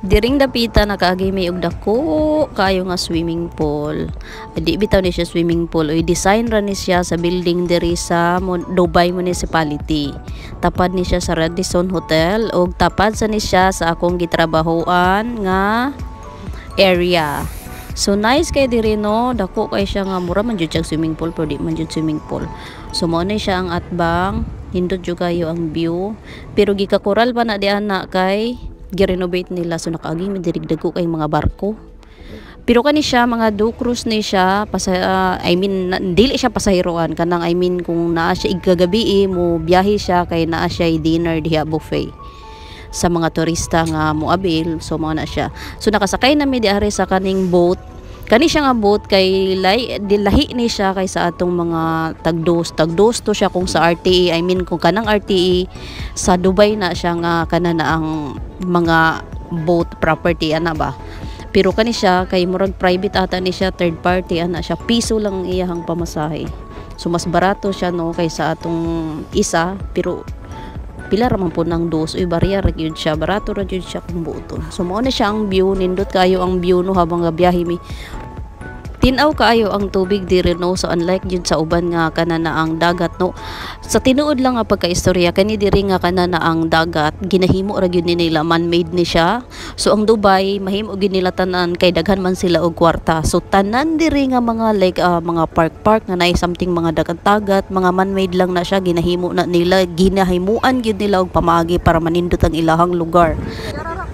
Diring dapita nakaagi may og dako kayo nga swimming pool. Di bitaw ni siya swimming pool, oy design ra ni siya sa building diri sa Dubai Municipality. Tapad ni siya sa Radisson Hotel og tapad sa ni siya sa akong gitrabahoan nga area. So nice kay diri no, dako kay siya nga mura man jud siya swimming pool pero di man jud swimming pool. So mo ni siya ang atbang, hindot jud kayo ang view. Pero gikakural pa na di ana kay gi-renovate nila, so nakaagi mi diri dagko kay mga barko. Pero kani siya mga do cruise ni siya dili siya pasahiroan kanang kung naa siya igagabi mo biyahe siya kay naa siya dinner diha buffet sa mga turista nga moabil, so mao na siya. So nakasakay na mi diari sa kaning boat. Kani siya nga boat kay lahi ni siya kay sa atong mga tagdos to siya kung sa RTE, kung kanang RTE sa Dubai na siya nga kana na ang mga boat property ana ba. Pero kani siya kay murag private ata ni siya, third party ana siya, piso lang ang iyahang pamasahe. So mas barato siya no kaysa atong isa, pero pila ra man po ng dos uy barya ra gyud siya, barato ra gyud siya kung buoton. So mao na siya ang view, nindot kayo ang view no habang gabiyahe mi. Tinaw kaayo ang tubig diri no, so unlike jud sa uban nga kanana ang dagat no. Sa tinuod lang nga pagkaistorya kani diri nga kanana ang dagat ginahimo ra gyud ni nila, man-made ni siya. So ang Dubai mahimo gyud nila tanan kay daghan man sila og kwarta. So tanan diri nga mga mga park nga naay something mga dagat, mga man-made lang na siya, ginahimuan gyud nila og pamaagi para manindot ang ilahang lugar.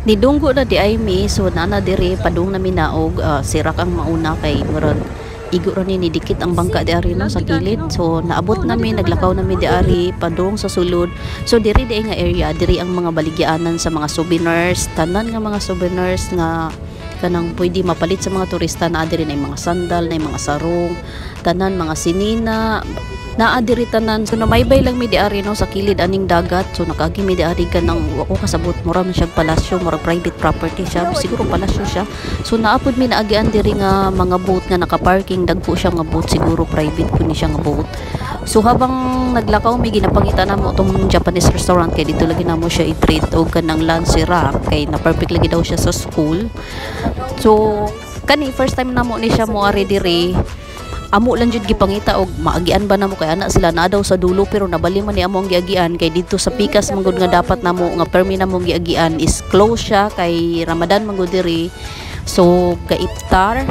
Nidunggo na di ay mi, so nana diri padung na minaog sirak ang mauna kay murag igo ra ni dikit ang bangka di ari no sa gilid. So naabot namin, naglakaw namin di ari padung sa sulod. So diri nga area diri ang mga baligyaanan sa mga souvenirs, tanan nga mga souvenirs nga kanang pwede mapalit sa mga turista. Na diri na mga sandal, na mga sarong, tanan mga sinina naa diri tanan. So namaybay lang mi di ari no sa kilid aning dagat. So nakaagi mi di ari kanang wako kasabot mura man siya palasyo, mura private property siya, siguro palasyo siya. So naapod mi naagian diri nga mga boat nga nakaparking, dagko siya nga boat, siguro private kun ni siya nga boat. So habang naglakaw mi ginapangita na mo tong Japanese restaurant kay dito lagi na mo siya i-treat og kanang lunch rack kay na perfect lagi daw siya sa school. So kani first time na mo ni siya mo ari diri, amo lang jud gipangita og maagian ba namo kay ana sila na daw sa dulo, pero nabali man ni among giagian kay dito sa pikas manggod nga dapat namo nga permi namong giagian is close siya kay Ramadan manggod diri. So ga iftar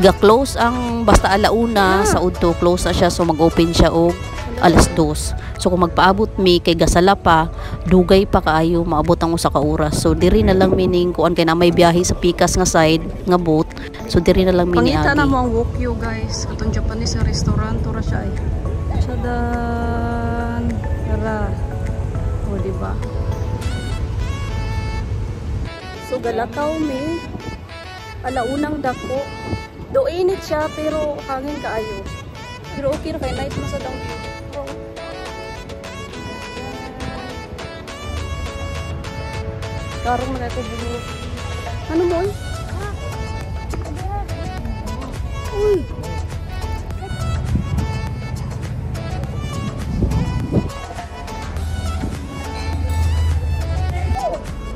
ga close ang basta alauna sa udto, close na siya. So mag-open siya og alas 2. So kung magpaabot mi kay gasala pa, dugay pa kaayo, maabot ang usa ka oras. So diri na lang meaning kuan kay na may biyahe sa pikas nga side nga boat. So diri na lang mini pangita na mo ang Wokyo guys, katong Japanese restaurant ora siya ay. Sadan tara. O di ba? So galakaw mi alaunang dako. Do init siya pero hangin kaayo. Pero okay ra kay night mo sa daw. Karong na ko bulo. Ano mo? Uy.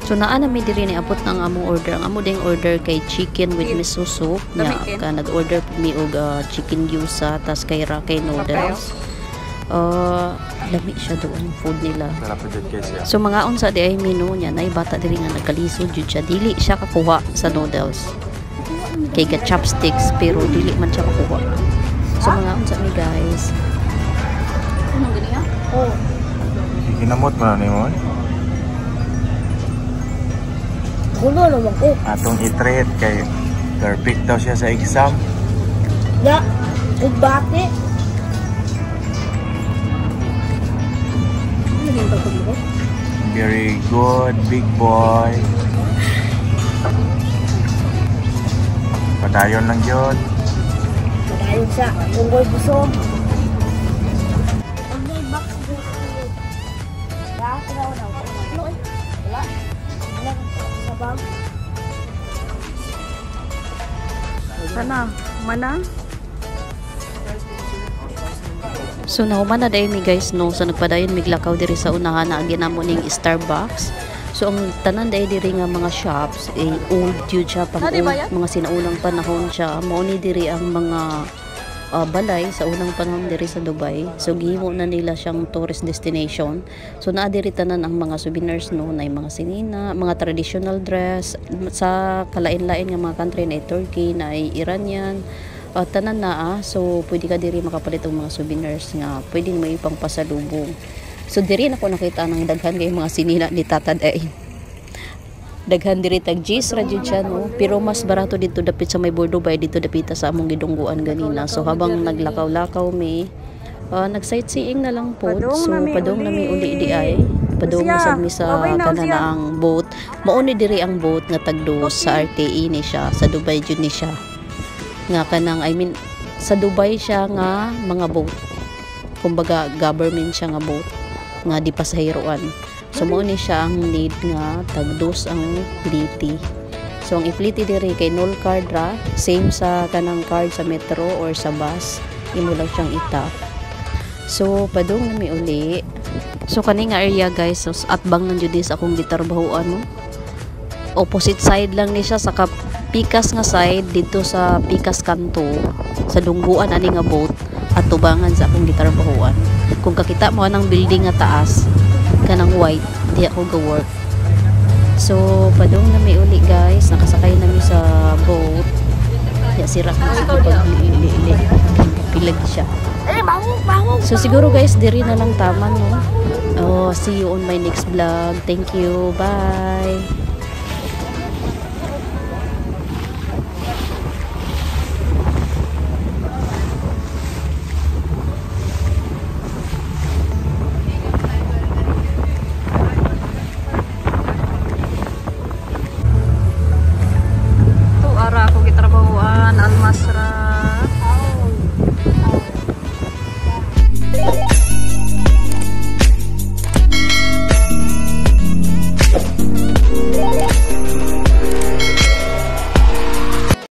So naa na mi diri ni abot ng among order. Ang amo ding order kay chicken with miso soup. Nya ka nag-order mi og chicken gyusa tas kay rakai noodles. Lami siya doon food nila. So mga unsa di ay menu niya, nay bata diri nga nagkalisod jud siya, dili siya kakuha sa noodles. Kay ga chopsticks pero dili man siya kakuha. So mga unsa mi guys. Ano gani ha? Oh. Ginamot man ni mo. Gulo naman ko. Atong i-treat kay perfect daw siya sa exam. Ya, ugbati. Very good, big boy. Padayon lang yun. Padayon siya. Unggoy buso. Ang may box buso. Ya, tinaw na. Wala. Sabang. Sana, mana? So nahuman na dahil mi guys no, so nagpadayon miglakaw diri sa unahan na ginamo ning Starbucks. So ang tanan dai diri nga mga shops old jud siya pang Di ba old, yan? mga sinaunang panahon siya. Mao ni diri ang mga balay sa unang panahon diri sa Dubai. So gihimo na nila siyang tourist destination. So naa diri tanan ang mga souvenirs no, na mga sinina, mga traditional dress sa kalain-lain nga mga country na Turkey, na Iranian, tanan naa. So pwede ka diri makapalit og mga souvenirs nga pwede mo ipang pasalubong. So diri na ko nakita ng daghan kay mga sinina ni Tata Day. Daghan diri tag G's ra jud siya no, pero mas barato dito dapit sa may Bordo Bay, dito dapita sa among gidungguan ganina. So habang naglakaw-lakaw mi, nag-sightseeing na lang po. So padong nami uli di ay padong sa misa kana ang boat. Mauni diri ang boat nga tagdos sa RTE ni siya, sa Dubai jud ni siya. Nga kanang sa Dubai siya nga mga boat. Kumbaga government siya nga boat nga di pasahiroan. So mo ni siya ang need nga tagdos ang pliti. So ang ipliti diri kay null card ra, same sa kanang card sa metro or sa bus, imo lang siyang itap. So padung nami uli. So kani nga area guys, so atbang nang jud sa akong gitarbahoan no. Opposite side lang ni siya sa Pikas nga side dito sa Pikas kanto sa dungguan ani nga boat at tubangan sa akong gitarbahoan. Kung kakita mo anang building nga taas kanang white, di ako go-work. So, padong na may uli guys, nakasakay namin sa boat. Ya, sira ko sa pag-ili-ili. Pilag siya. So, siguro guys, diri na lang tama, no? Oh, see you on my next vlog. Thank you. Bye!